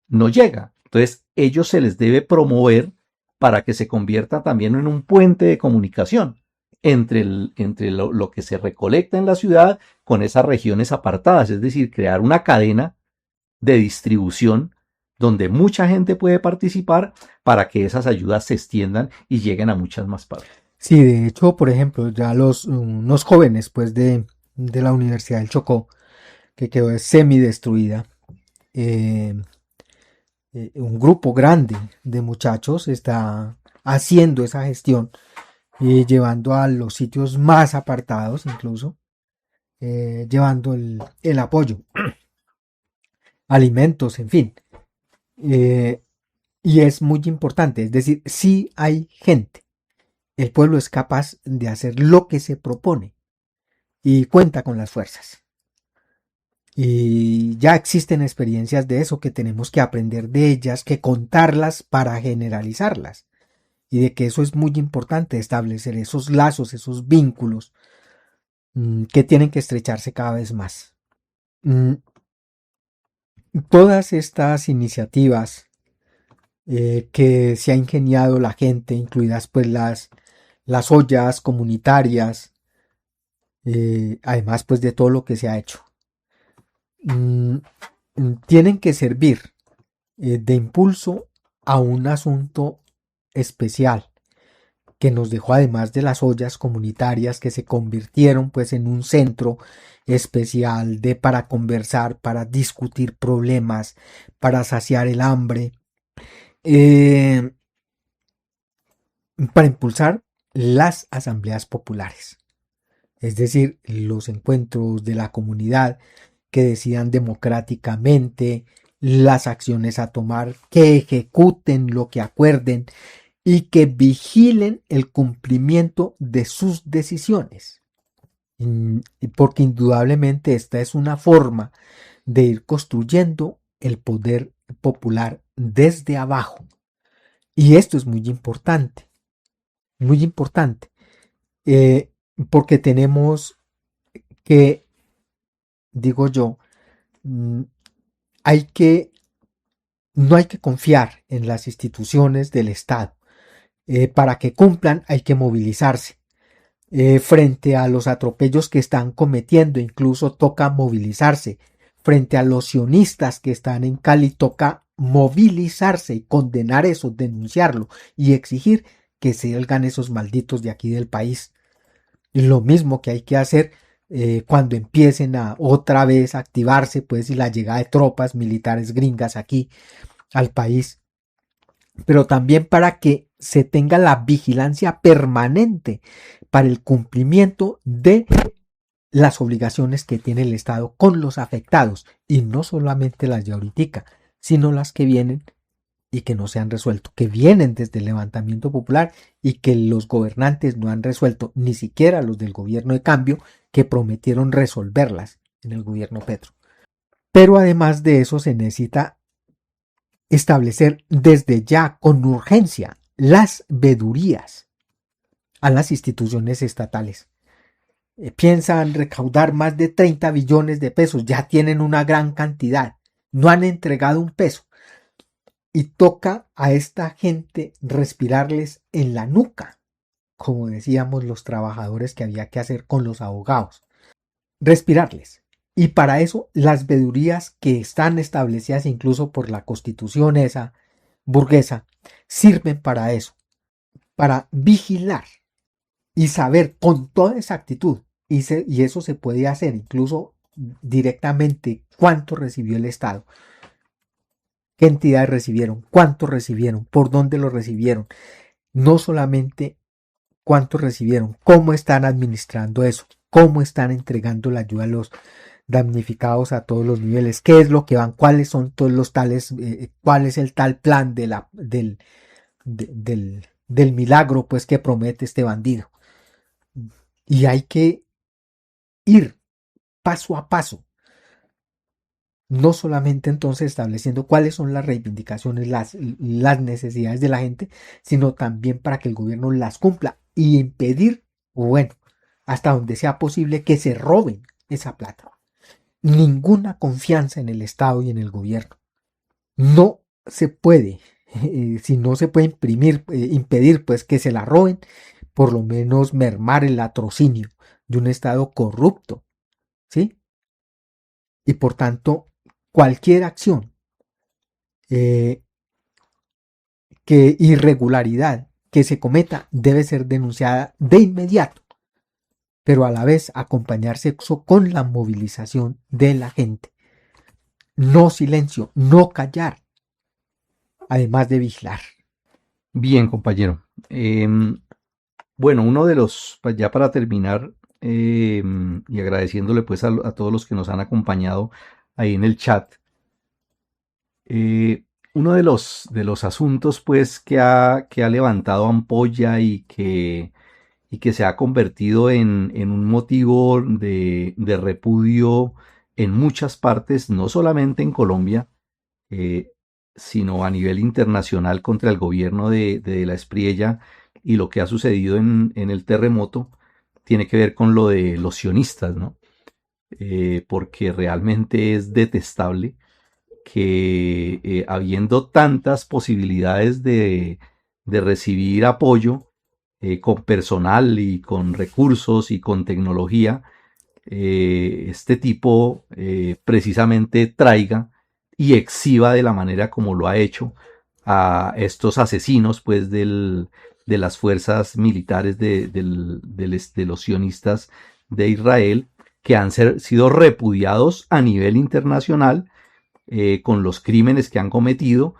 no llega. Entonces, ellos se les debe promover para que se convierta también en un puente de comunicación entre, lo que se recolecta en la ciudad con esas regiones apartadas, es decir, crear una cadena de distribución donde mucha gente puede participar para que esas ayudas se extiendan y lleguen a muchas más partes. Sí, de hecho, por ejemplo, ya unos jóvenes pues de la Universidad del Chocó, que quedó semidestruida, un grupo grande de muchachos está haciendo esa gestión, llevando a los sitios más apartados incluso, llevando el apoyo, alimentos, en fin. Y es muy importante, es decir, si hay gente, el pueblo es capaz de hacer lo que se propone y cuenta con las fuerzas. Y ya existen experiencias de eso que tenemos que aprender de ellas, que contarlas para generalizarlas. Y de que eso es muy importante, establecer esos lazos, esos vínculos que tienen que estrecharse cada vez más. Todas estas iniciativas que se ha ingeniado la gente, incluidas pues las ollas comunitarias, además pues de todo lo que se ha hecho, tienen que servir de impulso a un asunto especial que nos dejó, además de las ollas comunitarias que se convirtieron pues en un centro especial para conversar, para discutir problemas, para saciar el hambre, para impulsar las asambleas populares, es decir, los encuentros de la comunidad que decidan democráticamente las acciones a tomar, que ejecuten lo que acuerden y que vigilen el cumplimiento de sus decisiones. Porque indudablemente esta es una forma de ir construyendo el poder popular desde abajo. Y esto es muy importante, porque tenemos que, digo yo, no hay que confiar en las instituciones del Estado. Para que cumplan hay que movilizarse. Frente a los atropellos que están cometiendo, incluso toca movilizarse. Frente a los sionistas que están en Cali, toca movilizarse y condenar eso, denunciarlo y exigir que salgan esos malditos de aquí del país. Y lo mismo que hay que hacer cuando empiecen a otra vez a activarse pues y la llegada de tropas militares gringas aquí al país, pero también para que se tenga la vigilancia permanente para el cumplimiento de las obligaciones que tiene el Estado con los afectados, y no solamente las de ahorita, sino las que vienen y que no se han resuelto, que vienen desde el levantamiento popular y que los gobernantes no han resuelto, ni siquiera los del gobierno de cambio, que prometieron resolverlas en el gobierno Petro. Pero además de eso se necesita establecer desde ya con urgencia las vedurías a las instituciones estatales. Piensan recaudar más de 30 billones de pesos, ya tienen una gran cantidad, no han entregado un peso. Y toca a esta gente respirarles en la nuca, como decíamos los trabajadores que había que hacer con los abogados. Respirarles. Y para eso las vedurías que están establecidas incluso por la constitución esa burguesa sirven para eso, para vigilar y saber con toda exactitud, y eso se puede hacer incluso directamente, cuánto recibió el Estado, qué entidades recibieron, cuánto recibieron, por dónde lo recibieron, no solamente cuánto recibieron, cómo están administrando eso, cómo están entregando la ayuda a los damnificados a todos los niveles, qué es lo que van, cuáles son todos los tales, cuál es el tal plan del milagro pues que promete este bandido. Y hay que ir paso a paso, no solamente entonces estableciendo cuáles son las reivindicaciones, las necesidades de la gente, sino también para que el gobierno las cumpla y impedir, bueno, hasta donde sea posible, que se roben esa plata. Ninguna confianza en el Estado y en el gobierno. No se puede, si no se puede impedir pues que se la roben, por lo menos mermar el latrocinio de un Estado corrupto, ¿sí? Y por tanto, cualquier acción, irregularidad que se cometa debe ser denunciada de inmediato, pero a la vez acompañarse con la movilización de la gente. No silencio, no callar, además de vigilar. Bien, compañero. Bueno, uno de los, pues ya para terminar, y agradeciéndole pues a todos los que nos han acompañado ahí en el chat, uno de los asuntos pues que ha levantado ampolla y que se ha convertido en un motivo de repudio en muchas partes, no solamente en Colombia, eh, sino a nivel internacional contra el gobierno de la Espriella y lo que ha sucedido en el terremoto, tiene que ver con lo de los sionistas, ¿no? Porque realmente es detestable que habiendo tantas posibilidades de recibir apoyo con personal y con recursos y con tecnología, este tipo precisamente traiga y exhiba de la manera como lo ha hecho a estos asesinos pues de las fuerzas militares de los sionistas de Israel, que han sido repudiados a nivel internacional con los crímenes que han cometido,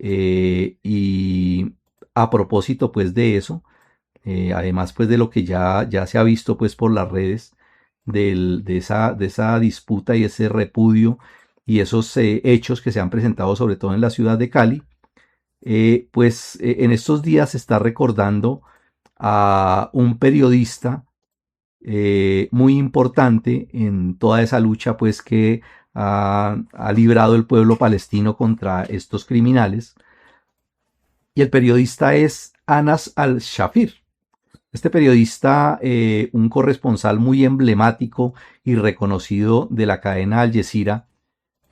y a propósito pues de eso, además pues de lo que ya se ha visto pues por las redes de esa disputa y ese repudio y esos hechos que se han presentado sobre todo en la ciudad de Cali, en estos días se está recordando a un periodista muy importante en toda esa lucha pues que ha librado el pueblo palestino contra estos criminales, y el periodista es Anas al-Shafir. Este periodista, un corresponsal muy emblemático y reconocido de la cadena Al Jazeera,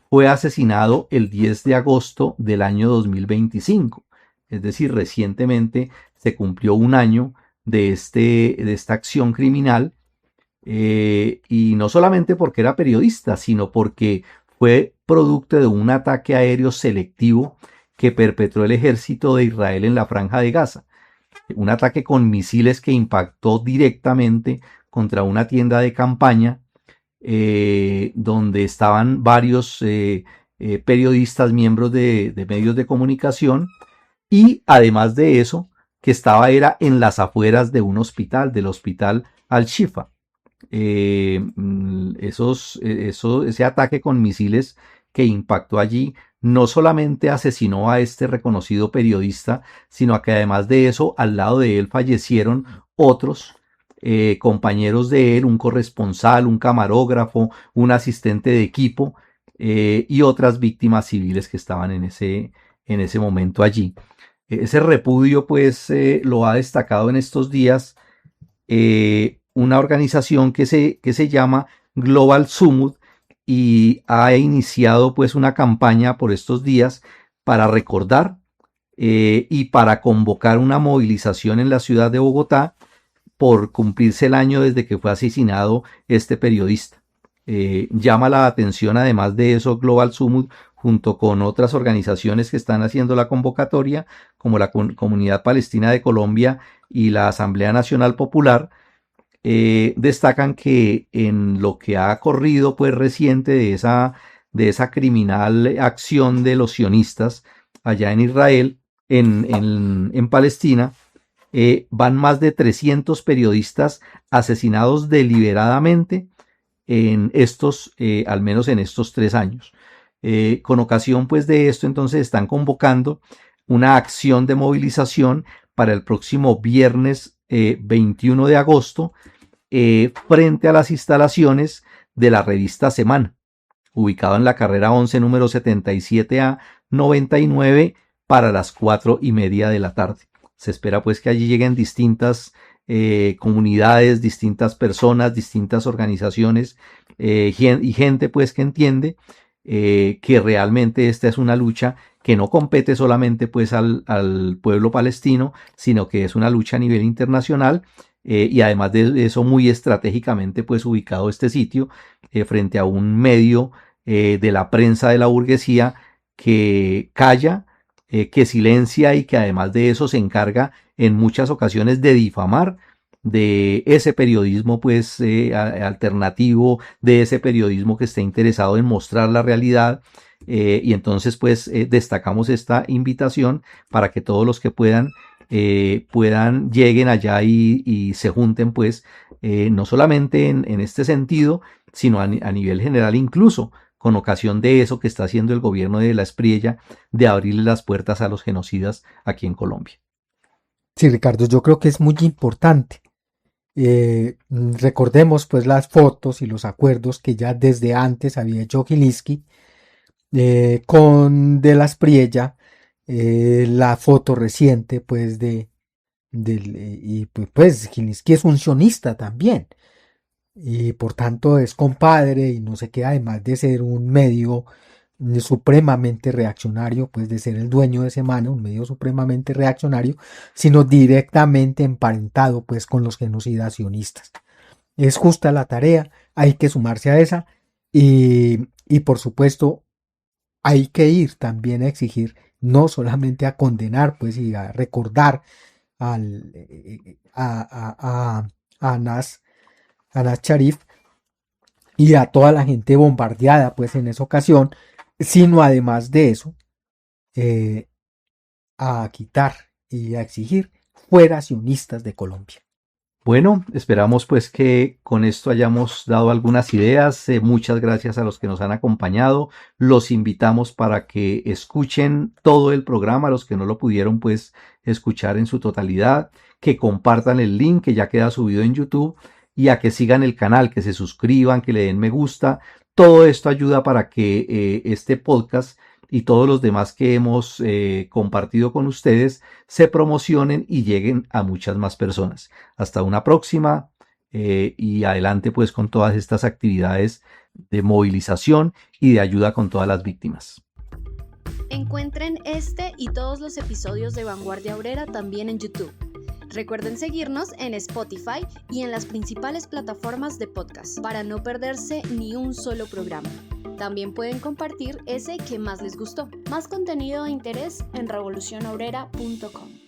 fue asesinado el 10 de agosto del año 2025. Es decir, recientemente se cumplió un año de esta acción criminal, y no solamente porque era periodista, sino porque fue producto de un ataque aéreo selectivo que perpetró el ejército de Israel en la Franja de Gaza. Un ataque con misiles que impactó directamente contra una tienda de campaña, donde estaban varios periodistas, miembros de medios de comunicación, y además de eso, que era en las afueras de un hospital, del hospital Al-Shifa. Ese ataque con misiles que impactó allí no solamente asesinó a este reconocido periodista, sino que además de eso, al lado de él fallecieron otros compañeros de él, un corresponsal, un camarógrafo, un asistente de equipo, y otras víctimas civiles que estaban en ese momento allí. Ese repudio pues lo ha destacado en estos días una organización que se llama Global Summit, y ha iniciado pues una campaña por estos días para recordar y para convocar una movilización en la ciudad de Bogotá por cumplirse el año desde que fue asesinado este periodista. Llama la atención además de eso Global Summit, junto con otras organizaciones que están haciendo la convocatoria, como la Comunidad Palestina de Colombia y la Asamblea Nacional Popular. Destacan que en lo que ha corrido pues reciente de esa criminal acción de los sionistas allá en Israel, en Palestina, van más de 300 periodistas asesinados deliberadamente en al menos en estos 3 años. Con ocasión pues de esto, entonces están convocando una acción de movilización para el próximo viernes 21 de agosto, frente a las instalaciones de la revista Semana, ubicado en la carrera 11, número 77A 99, para las 4:30 de la tarde. Se espera pues que allí lleguen distintas comunidades, distintas personas, distintas organizaciones, y gente pues que entiende que realmente esta es una lucha que no compete solamente pues al pueblo palestino, sino que es una lucha a nivel internacional, y además de eso muy estratégicamente pues ubicado este sitio frente a un medio de la prensa de la burguesía que calla, que silencia y que además de eso se encarga en muchas ocasiones de difamar de ese periodismo pues alternativo, de ese periodismo que esté interesado en mostrar la realidad, y entonces pues destacamos esta invitación para que todos los que puedan lleguen allá y se junten pues no solamente en este sentido, sino a nivel general, incluso con ocasión de eso que está haciendo el gobierno de la Espriella, de abrirle las puertas a los genocidas aquí en Colombia. Sí, Ricardo, yo creo que es muy importante. Recordemos pues las fotos y los acuerdos que ya desde antes había hecho Gilinski con de la Espriella, la foto reciente pues y pues Gilinski es un sionista también y por tanto es compadre y no sé qué, además de ser un medio supremamente reaccionario, pues de ser el dueño de Semana, un medio supremamente reaccionario, sino directamente emparentado pues con los genocidas sionistas. Es justa la tarea, hay que sumarse a esa y por supuesto hay que ir también a exigir, no solamente a condenar pues y a recordar a Anas Sharif y a toda la gente bombardeada pues en esa ocasión, sino además de eso a quitar y a exigir fuera sionistas de Colombia. Bueno, esperamos pues que con esto hayamos dado algunas ideas. Muchas gracias a los que nos han acompañado. Los invitamos para que escuchen todo el programa, los que no lo pudieron pues escuchar en su totalidad, que compartan el link que ya queda subido en YouTube y a que sigan el canal, que se suscriban, que le den me gusta. Todo esto ayuda para que este podcast y todos los demás que hemos compartido con ustedes se promocionen y lleguen a muchas más personas. Hasta una próxima y adelante pues con todas estas actividades de movilización y de ayuda con todas las víctimas. Encuentren este y todos los episodios de Vanguardia Obrera también en YouTube. Recuerden seguirnos en Spotify y en las principales plataformas de podcast para no perderse ni un solo programa. También pueden compartir ese que más les gustó. Más contenido de interés en revolucionobrera.com.